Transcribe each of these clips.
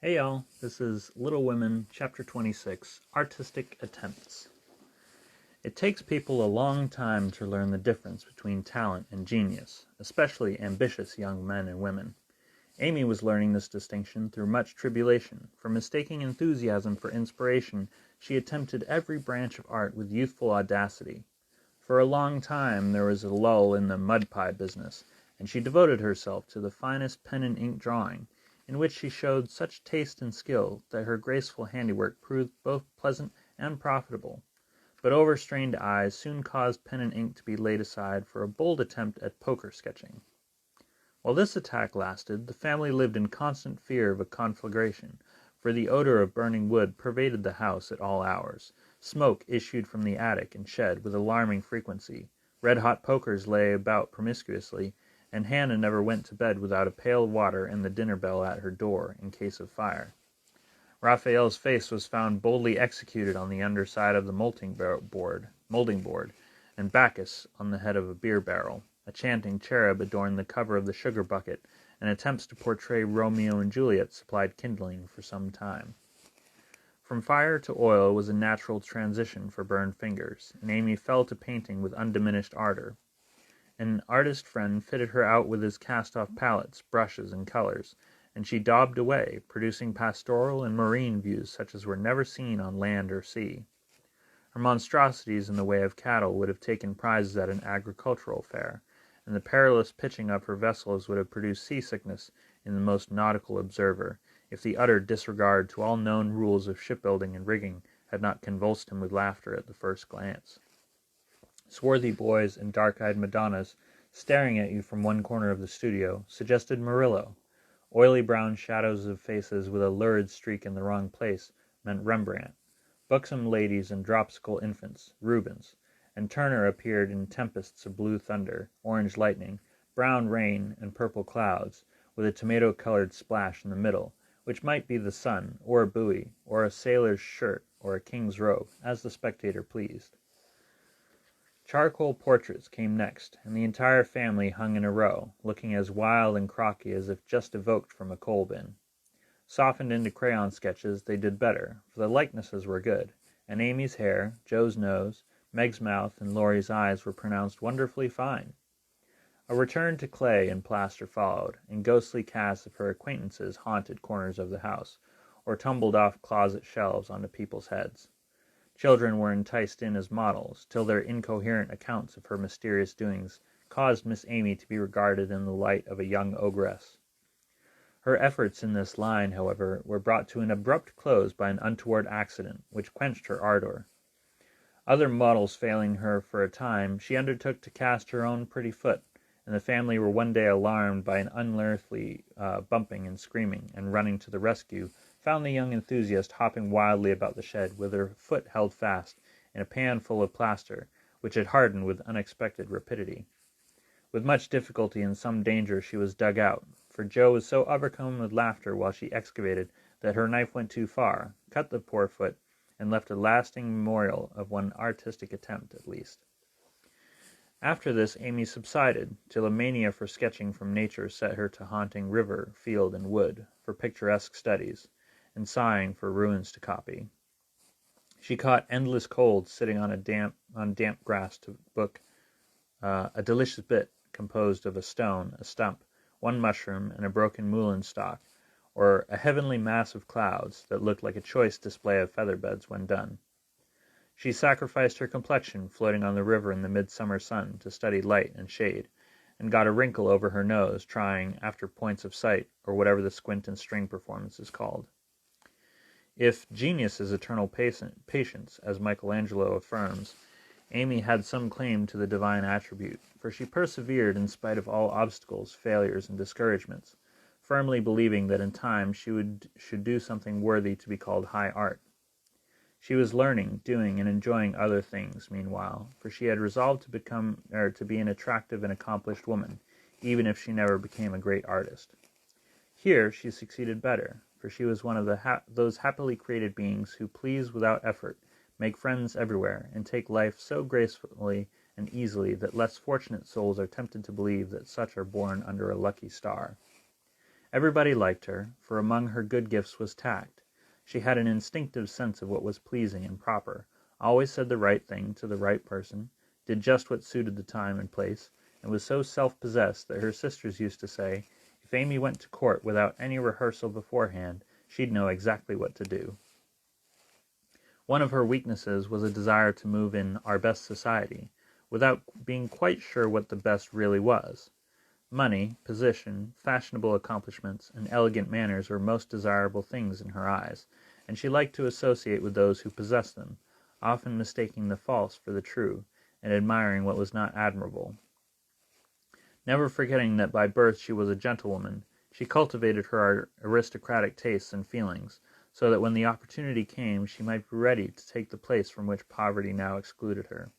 Hey y'all, this is Little Women, Chapter 26, Artistic Attempts. It takes people a long time to learn the difference between talent and genius, especially ambitious young men and women. Amy was learning this distinction through much tribulation. For mistaking enthusiasm for inspiration, she attempted every branch of art with youthful audacity. For a long time there was a lull in the mud pie business, and she devoted herself to the finest pen and ink drawing, in which she showed such taste and skill that her graceful handiwork proved both pleasant and profitable. But overstrained eyes soon caused pen and ink to be laid aside for a bold attempt at poker sketching. While this attack lasted, the family lived in constant fear of a conflagration, for the odor of burning wood pervaded the house at all hours. Smoke issued from the attic and shed with alarming frequency. Red-hot pokers lay about promiscuously, and Hannah never went to bed without a pail of water and the dinner bell at her door, in case of fire. Raphael's face was found boldly executed on the underside of the moulding board, and Bacchus on the head of a beer barrel. A chanting cherub adorned the cover of the sugar bucket, and attempts to portray Romeo and Juliet supplied kindling for some time. From fire to oil was a natural transition for burned fingers, and Amy fell to painting with undiminished ardor. An artist friend fitted her out with his cast-off palettes, brushes, and colors, and she daubed away, producing pastoral and marine views such as were never seen on land or sea. Her monstrosities in the way of cattle would have taken prizes at an agricultural fair, and the perilous pitching of her vessels would have produced seasickness in the most nautical observer, if the utter disregard to all known rules of shipbuilding and rigging had not convulsed him with laughter at the first glance. Swarthy boys and dark-eyed Madonnas, staring at you from one corner of the studio, suggested Murillo. Oily brown shadows of faces with a lurid streak in the wrong place meant Rembrandt. Buxom ladies and dropsical infants, Rubens, and Turner appeared in tempests of blue thunder, orange lightning, brown rain, and purple clouds, with a tomato-colored splash in the middle, which might be the sun, or a buoy, or a sailor's shirt, or a king's robe, as the spectator pleased. Charcoal portraits came next, and the entire family hung in a row, looking as wild and crocky as if just evoked from a coal-bin. Softened into crayon sketches, they did better, for the likenesses were good, and Amy's hair, Joe's nose, Meg's mouth, and Laurie's eyes were pronounced wonderfully fine. A return to clay and plaster followed, and ghostly casts of her acquaintances haunted corners of the house, or tumbled off closet shelves onto people's heads. Children were enticed in as models, till their incoherent accounts of her mysterious doings caused Miss Amy to be regarded in the light of a young ogress. Her efforts in this line, however, were brought to an abrupt close by an untoward accident, which quenched her ardor. Other models failing her for a time, she undertook to cast her own pretty foot, and the family were one day alarmed by an unearthly bumping and screaming, and running to the rescue, found the young enthusiast hopping wildly about the shed with her foot held fast in a pan full of plaster, which had hardened with unexpected rapidity. With much difficulty and some danger she was dug out, for Joe was so overcome with laughter while she excavated that her knife went too far, cut the poor foot, and left a lasting memorial of one artistic attempt at least. After this Amy subsided, till a mania for sketching from nature set her to haunting river, field, and wood, for picturesque studies, and sighing for ruins to copy. She caught endless colds sitting on damp grass to book a delicious bit composed of a stone, a stump, one mushroom, and a broken mullein stalk, or a heavenly mass of clouds that looked like a choice display of feather-beds when done. She sacrificed her complexion floating on the river in the midsummer sun to study light and shade, and got a wrinkle over her nose trying after points of sight, or whatever the squint and string performance is called. If genius is eternal patience, as Michelangelo affirms, Amy had some claim to the divine attribute, for she persevered in spite of all obstacles, failures, and discouragements, firmly believing that in time she should do something worthy to be called high art. She was learning, doing, and enjoying other things, meanwhile, for she had resolved to be an attractive and accomplished woman, even if she never became a great artist. Here she succeeded better, for she was one of those happily created beings who please without effort, make friends everywhere, and take life so gracefully and easily that less fortunate souls are tempted to believe that such are born under a lucky star. Everybody liked her, for among her good gifts was tact. She had an instinctive sense of what was pleasing and proper, always said the right thing to the right person, did just what suited the time and place, and was so self-possessed that her sisters used to say, if Amy went to court without any rehearsal beforehand, she'd know exactly what to do. One of her weaknesses was a desire to move in our best society, without being quite sure what the best really was. Money, position, fashionable accomplishments, and elegant manners were most desirable things in her eyes, and she liked to associate with those who possessed them, often mistaking the false for the true, and admiring what was not admirable. Never forgetting that by birth she was a gentlewoman, she cultivated her aristocratic tastes and feelings, so that when the opportunity came she might be ready to take the place from which poverty now excluded her.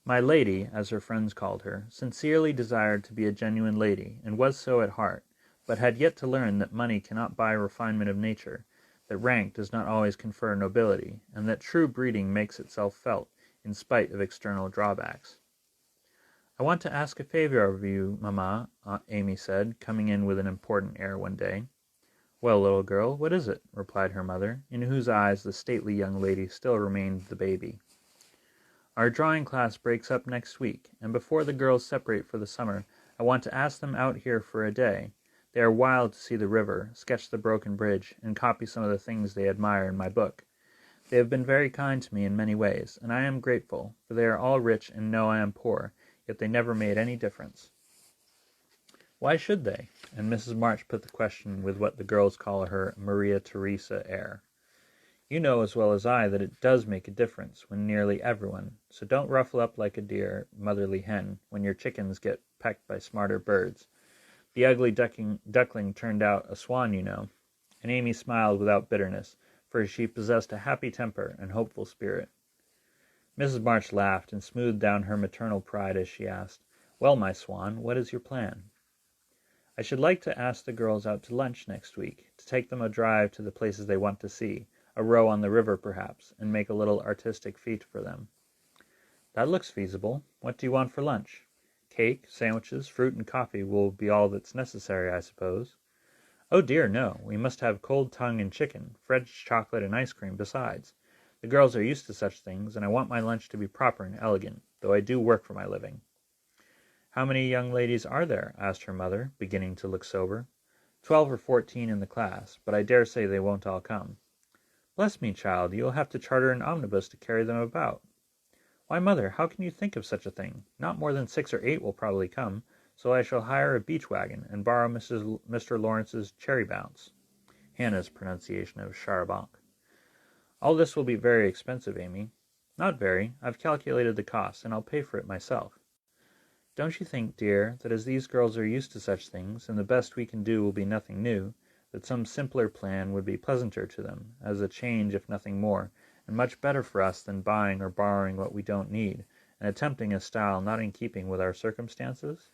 My lady, as her friends called her, sincerely desired to be a genuine lady, and was so at heart, but had yet to learn that money cannot buy refinement of nature, that rank does not always confer nobility, and that true breeding makes itself felt, in spite of external drawbacks. "I want to ask a favor of you, mamma," Amy said, coming in with an important air one day. "Well, little girl, what is it?" replied her mother, in whose eyes the stately young lady still remained the baby. "Our drawing class breaks up next week, and before the girls separate for the summer, I want to ask them out here for a day. They are wild to see the river, sketch the broken bridge, and copy some of the things they admire in my book. They have been very kind to me in many ways, and I am grateful, for they are all rich and know I am poor, yet they never made any difference." "Why should they?" And Mrs. March put the question with what the girls call her Maria Theresa air. "You know as well as I that it does make a difference when nearly everyone, so don't ruffle up like a dear motherly hen when your chickens get pecked by smarter birds. The ugly duckling turned out a swan, you know." And Amy smiled without bitterness, for she possessed a happy temper and hopeful spirit. Mrs. March laughed and smoothed down her maternal pride as she asked, "Well, my swan, what is your plan?" "I should like to ask the girls out to lunch next week, to take them a drive to the places they want to see, a row on the river perhaps, and make a little artistic feat for them." "That looks feasible. What do you want for lunch?" "Cake, sandwiches, fruit, and coffee will be all that's necessary, I suppose." "Oh dear, no. We must have cold tongue and chicken, French chocolate and ice cream besides. The girls are used to such things, and I want my lunch to be proper and elegant, though I do work for my living." "How many young ladies are there?" asked her mother, beginning to look sober. 12 or 14 in the class, but I dare say they won't all come." "Bless me, child, you'll have to charter an omnibus to carry them about." "Why, mother, how can you think of such a thing? Not more than 6 or 8 will probably come, so I shall hire a beach wagon, and borrow Mr. Lawrence's cherry bounce," Hannah's pronunciation of charabanc. "All this will be very expensive, Amy." "Not very. I've calculated the cost, and I'll pay for it myself." "Don't you think, dear, that as these girls are used to such things, and the best we can do will be nothing new, that some simpler plan would be pleasanter to them, as a change if nothing more, and much better for us than buying or borrowing what we don't need, and attempting a style not in keeping with our circumstances?"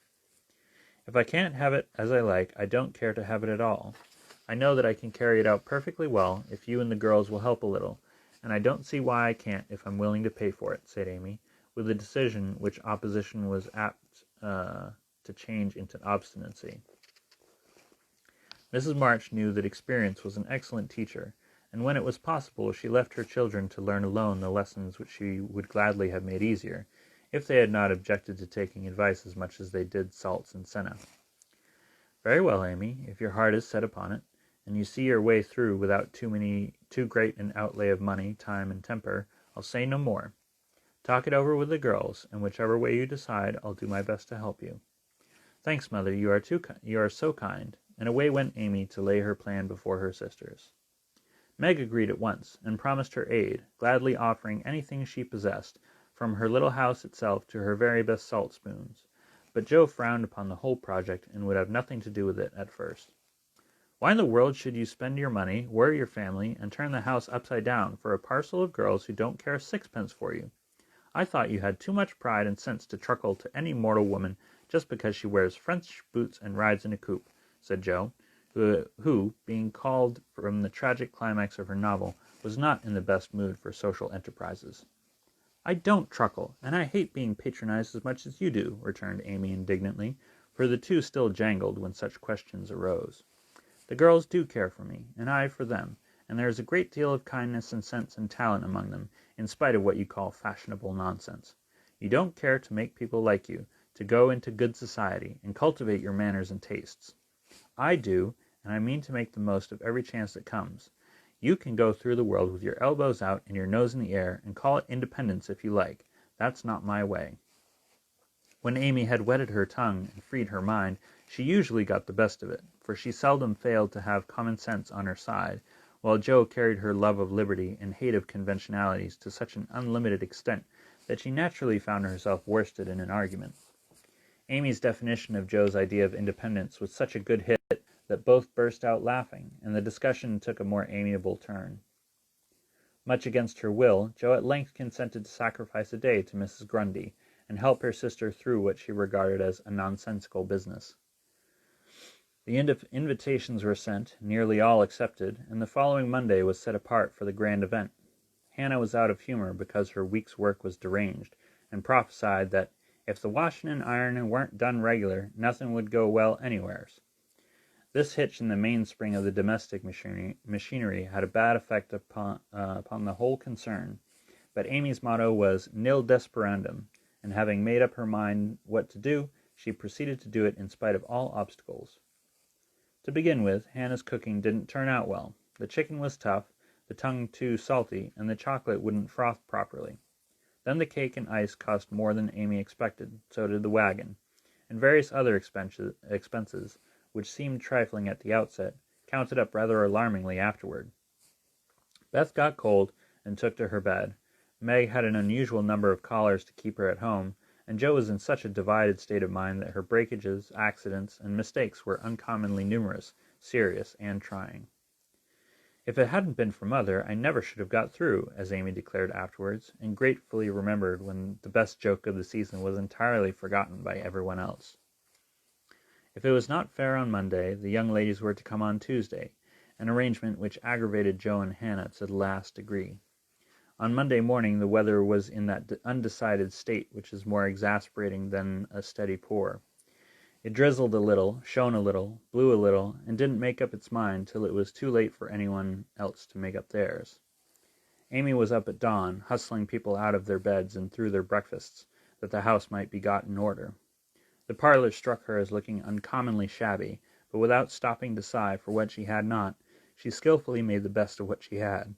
"If I can't have it as I like, I don't care to have it at all. I know that I can carry it out perfectly well if you and the girls will help a little, and I don't see why I can't if I'm willing to pay for it," said Amy, with a decision which opposition was apt to change into obstinacy. Mrs. March knew that experience was an excellent teacher, and when it was possible she left her children to learn alone the lessons which she would gladly have made easier, if they had not objected to taking advice as much as they did salts and senna. "Very well, Amy, if your heart is set upon it, and you see your way through without too great an outlay of money, time, and temper, I'll say no more. Talk it over with the girls, and whichever way you decide, I'll do my best to help you." "Thanks, mother, you are so kind," and away went Amy to lay her plan before her sisters. Meg agreed at once, and promised her aid, gladly offering anything she possessed, from her little house itself to her very best salt spoons. But Joe frowned upon the whole project, and would have nothing to do with it at first. "Why in the world should you spend your money, worry your family, and turn the house upside down for a parcel of girls who don't care sixpence for you? I thought you had too much pride and sense to truckle to any mortal woman just because she wears French boots and rides in a coupe," said Joe, who, being called from the tragic climax of her novel, was not in the best mood for social enterprises. "I don't truckle, and I hate being patronized as much as you do," returned Amy indignantly, for the two still jangled when such questions arose. "The girls do care for me, and I for them, and there is a great deal of kindness and sense and talent among them, in spite of what you call fashionable nonsense. You don't care to make people like you, to go into good society, and cultivate your manners and tastes. I do, and I mean to make the most of every chance that comes. You can go through the world with your elbows out and your nose in the air, and call it independence if you like. That's not my way." When Amy had wetted her tongue and freed her mind, she usually got the best of it, for she seldom failed to have common sense on her side, while Jo carried her love of liberty and hate of conventionalities to such an unlimited extent that she naturally found herself worsted in an argument. Amy's definition of Jo's idea of independence was such a good hit that both burst out laughing, and the discussion took a more amiable turn. Much against her will, Jo at length consented to sacrifice a day to Mrs. Grundy, and help her sister through what she regarded as a nonsensical business. The invitations were sent, nearly all accepted, and the following Monday was set apart for the grand event. Hannah was out of humor because her week's work was deranged, and prophesied that if the washing and ironing weren't done regular, nothing would go well anywheres. This hitch in the mainspring of the domestic machinery had a bad effect upon the whole concern, but Amy's motto was nil desperandum, and having made up her mind what to do, she proceeded to do it in spite of all obstacles. To begin with, Hannah's cooking didn't turn out well. The chicken was tough, the tongue too salty, and the chocolate wouldn't froth properly. Then the cake and ice cost more than Amy expected, so did the wagon, and various other expenses, which seemed trifling at the outset, counted up rather alarmingly afterward. Beth got cold and took to her bed. Meg had an unusual number of callers to keep her at home, and Jo was in such a divided state of mind that her breakages, accidents, and mistakes were uncommonly numerous, serious, and trying. "If it hadn't been for Mother, I never should have got through," as Amy declared afterwards, and gratefully remembered when the best joke of the season was entirely forgotten by everyone else. If it was not fair on Monday, the young ladies were to come on Tuesday, an arrangement which aggravated Jo and Hannah to the last degree. On Monday morning the weather was in that undecided state which is more exasperating than a steady pour. It drizzled a little, shone a little, blew a little, and didn't make up its mind till it was too late for anyone else to make up theirs. Amy was up at dawn, hustling people out of their beds and through their breakfasts, that the house might be got in order. The parlor struck her as looking uncommonly shabby, but without stopping to sigh for what she had not, she skilfully made the best of what she had,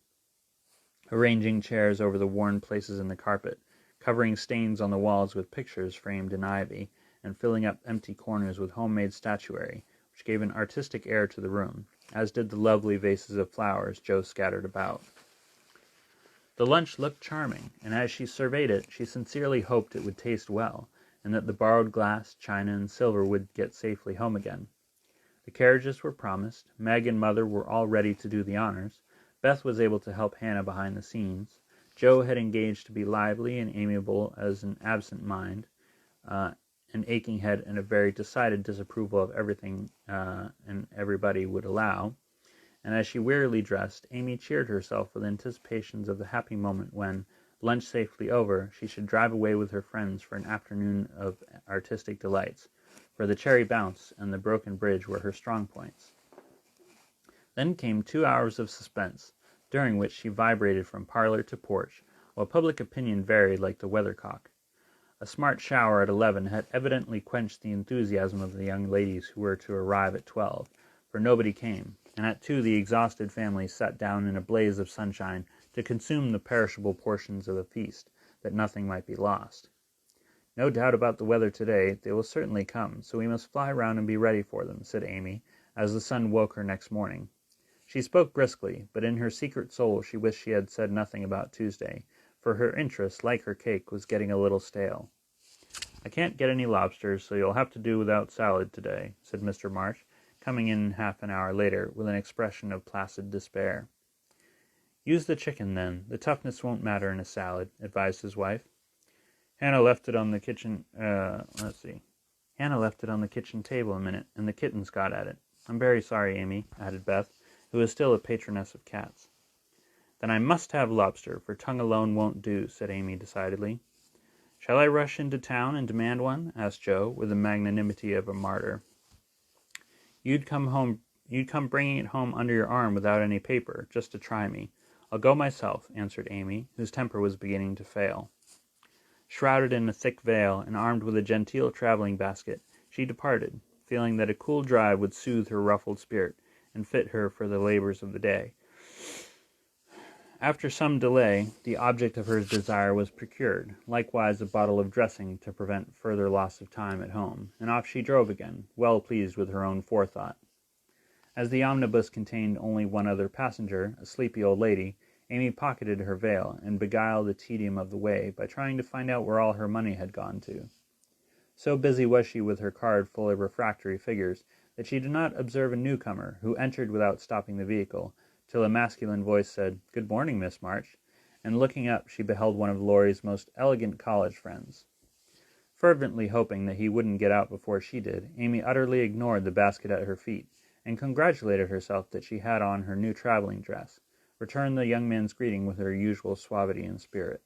arranging chairs over the worn places in the carpet, covering stains on the walls with pictures framed in ivy, and filling up empty corners with homemade statuary, which gave an artistic air to the room, as did the lovely vases of flowers Jo scattered about. The lunch looked charming, and as she surveyed it, she sincerely hoped it would taste well, and that the borrowed glass, china, and silver would get safely home again. The carriages were promised, Meg and Mother were all ready to do the honors, Beth was able to help Hannah behind the scenes, Jo had engaged to be lively and amiable as an absent mind, an aching head, and a very decided disapproval of everything and everybody would allow, and as she wearily dressed, Amy cheered herself with anticipations of the happy moment when, lunch safely over, she should drive away with her friends for an afternoon of artistic delights, for the cherry bounce and the broken bridge were her strong points. Then came 2 hours of suspense, during which she vibrated from parlor to porch, while public opinion varied like the weathercock. A smart shower at 11 had evidently quenched the enthusiasm of the young ladies who were to arrive at 12, for nobody came, and at 2 the exhausted family sat down in a blaze of sunshine to consume the perishable portions of the feast, that nothing might be lost. "No doubt about the weather today, they will certainly come, so we must fly round and be ready for them," said Amy, as the sun woke her next morning. She spoke briskly, but in her secret soul she wished she had said nothing about Tuesday, for her interest, like her cake, was getting a little stale. "I can't get any lobsters, so you'll have to do without salad today," said Mr. March, coming in half an hour later, with an expression of placid despair. "Use the chicken, then. The toughness won't matter in a salad," advised his wife. Hannah left it on the kitchen table a minute, and the kittens got at it. "I'm very sorry, Amy," added Beth, who was still a patroness of cats. "Then I must have lobster, for tongue alone won't do," said Amy decidedly. "Shall I rush into town and demand one?" asked Joe, with the magnanimity of a martyr. You'd come bringing it home under your arm without any paper, just to try me. I'll go myself," answered Amy, whose temper was beginning to fail. Shrouded in a thick veil, and armed with a genteel traveling basket, she departed, feeling that a cool drive would soothe her ruffled spirit, and fit her for the labors of the day. After some delay, the object of her desire was procured, likewise a bottle of dressing to prevent further loss of time at home, and off she drove again, well pleased with her own forethought. As the omnibus contained only one other passenger, a sleepy old lady, Amy pocketed her veil, and beguiled the tedium of the way by trying to find out where all her money had gone to. So busy was she with her card full of refractory figures, that she did not observe a newcomer, who entered without stopping the vehicle, till a masculine voice said, "Good morning, Miss March," and looking up she beheld one of Laurie's most elegant college friends. Fervently hoping that he wouldn't get out before she did, Amy utterly ignored the basket at her feet, and congratulated herself that she had on her new traveling dress, returned the young man's greeting with her usual suavity and spirit.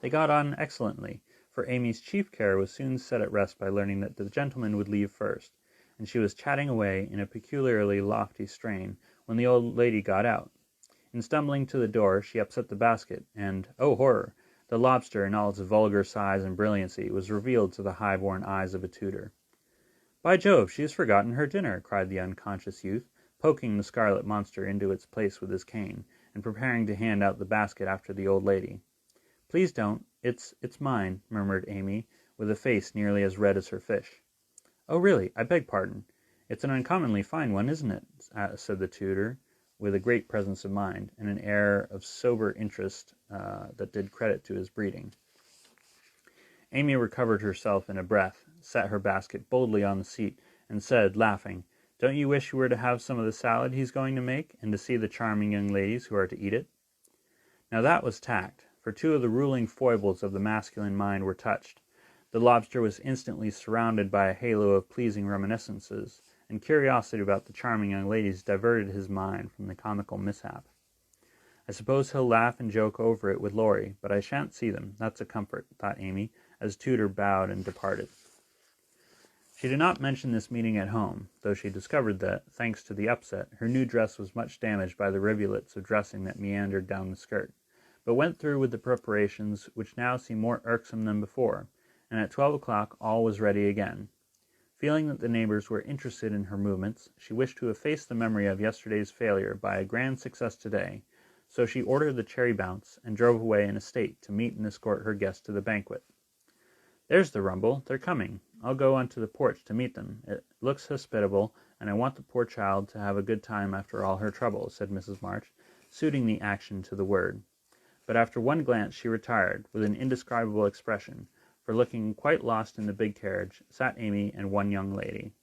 They got on excellently, for Amy's chief care was soon set at rest by learning that the gentleman would leave first, and she was chatting away in a peculiarly lofty strain when the old lady got out. In stumbling to the door, she upset the basket, and, oh horror, the lobster in all its vulgar size and brilliancy was revealed to the high-born eyes of a tutor. "By Jove, she has forgotten her dinner!" cried the unconscious youth, poking the scarlet monster into its place with his cane, and preparing to hand out the basket after the old lady. "Please don't. It's mine," murmured Amy, with a face nearly as red as her fish. "Oh, really, I beg pardon. It's an uncommonly fine one, isn't it?" said the tutor, with a great presence of mind, and an air of sober interest that did credit to his breeding. Amy recovered herself in a breath, set her basket boldly on the seat, and said, laughing, "Don't you wish you were to have some of the salad he's going to make, and to see the charming young ladies who are to eat it?" Now that was tact, for two of the ruling foibles of the masculine mind were touched. The lobster was instantly surrounded by a halo of pleasing reminiscences, and curiosity about the charming young ladies diverted his mind from the comical mishap. "I suppose he'll laugh and joke over it with Laurie, but I shan't see them, that's a comfort," thought Amy, as Tudor bowed and departed. She did not mention this meeting at home, though she discovered that, thanks to the upset, her new dress was much damaged by the rivulets of dressing that meandered down the skirt, but went through with the preparations, which now seemed more irksome than before, and at 12 o'clock all was ready again. Feeling that the neighbors were interested in her movements, she wished to efface the memory of yesterday's failure by a grand success today, so she ordered the cherry bounce, and drove away in a state to meet and escort her guests to the banquet. "There's the rumble, they're coming. I'll go onto the porch to meet them. It looks hospitable, and I want the poor child to have a good time after all her trouble," said Mrs. March, suiting the action to the word. But after one glance she retired, with an indescribable expression, for looking quite lost in the big carriage, sat Amy and one young lady.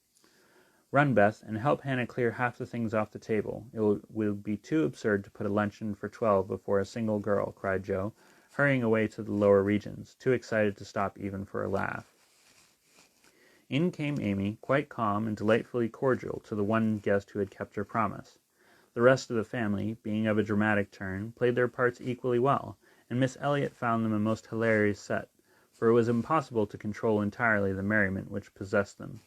"Run, Beth, and help Hannah clear half the things off the table. It will be too absurd to put a luncheon for 12 before a single girl," cried Joe, hurrying away to the lower regions, too excited to stop even for a laugh. In came Amy, quite calm and delightfully cordial to the one guest who had kept her promise. The rest of the family, being of a dramatic turn, played their parts equally well, and Miss Elliot found them a most hilarious set, for it was impossible to control entirely the merriment which possessed them.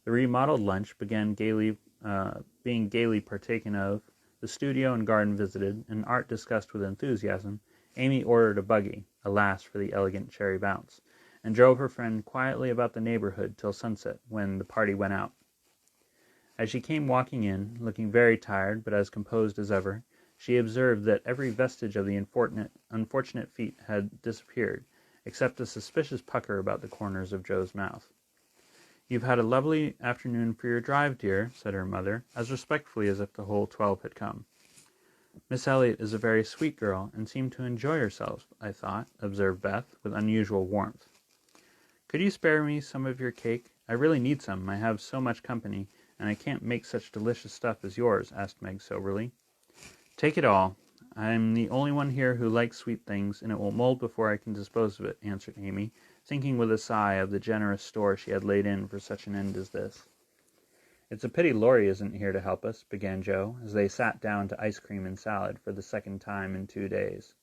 The remodelled lunch being gaily partaken of, the studio and garden visited, and art discussed with enthusiasm, Amy ordered a buggy, alas for the elegant cherry bounce, and drove her friend quietly about the neighbourhood till sunset, when the party went out. As she came walking in, looking very tired but as composed as ever, she observed that every vestige of the unfortunate feat had disappeared, except a suspicious pucker about the corners of Joe's mouth. "You've had a lovely afternoon for your drive, dear," said her mother, as respectfully as if the whole 12 had come. "Miss Elliot is a very sweet girl, and seemed to enjoy herself, I thought," observed Beth, with unusual warmth. "Could you spare me some of your cake? I really need some. I have so much company, and I can't make such delicious stuff as yours," asked Meg soberly. "Take it all. I'm the only one here who likes sweet things, and it will mold before I can dispose of it," answered Amy, thinking with a sigh of the generous store she had laid in for such an end as this. "It's a pity Laurie isn't here to help us," began Joe, as they sat down to ice cream and salad for the second time in 2 days.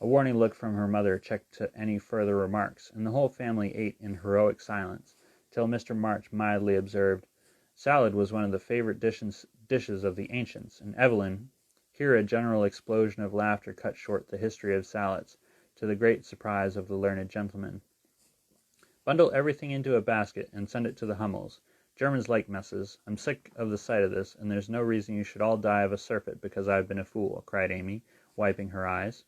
A warning look from her mother checked any further remarks, and the whole family ate in heroic silence, till Mr. March mildly observed, "Salad was one of the favorite dishes of the ancients, and Evelyn—" Here a general explosion of laughter cut short the history of salads, to the great surprise of the learned gentleman. "Bundle everything into a basket, and send it to the Hummels. Germans like messes. I'm sick of the sight of this, and there's no reason you should all die of a surfeit because I've been a fool," cried Amy, wiping her eyes.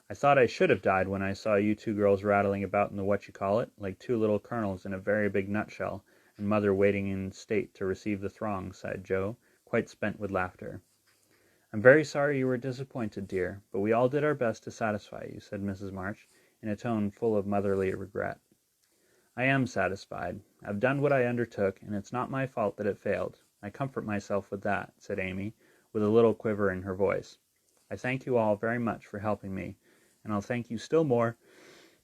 "I thought I should have died when I saw you two girls rattling about in the what-you-call-it, like two little colonels in a very big nutshell, and mother waiting in state to receive the throng," sighed Joe, quite spent with laughter. "I'm very sorry you were disappointed, dear, but we all did our best to satisfy you," said Mrs. March, in a tone full of motherly regret. "I am satisfied. I've done what I undertook, and it's not my fault that it failed. I comfort myself with that," said Amy, with a little quiver in her voice. "I thank you all very much for helping me, and I'll thank you still more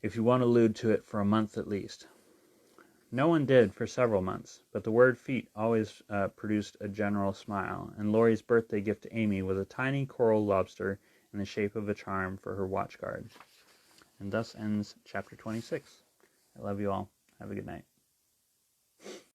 if you won't allude to it for a month at least." No one did for several months, but the word feet always produced a general smile, and Laurie's birthday gift to Amy was a tiny coral lobster in the shape of a charm for her watch guard. And thus ends chapter 26. I love you all. Have a good night.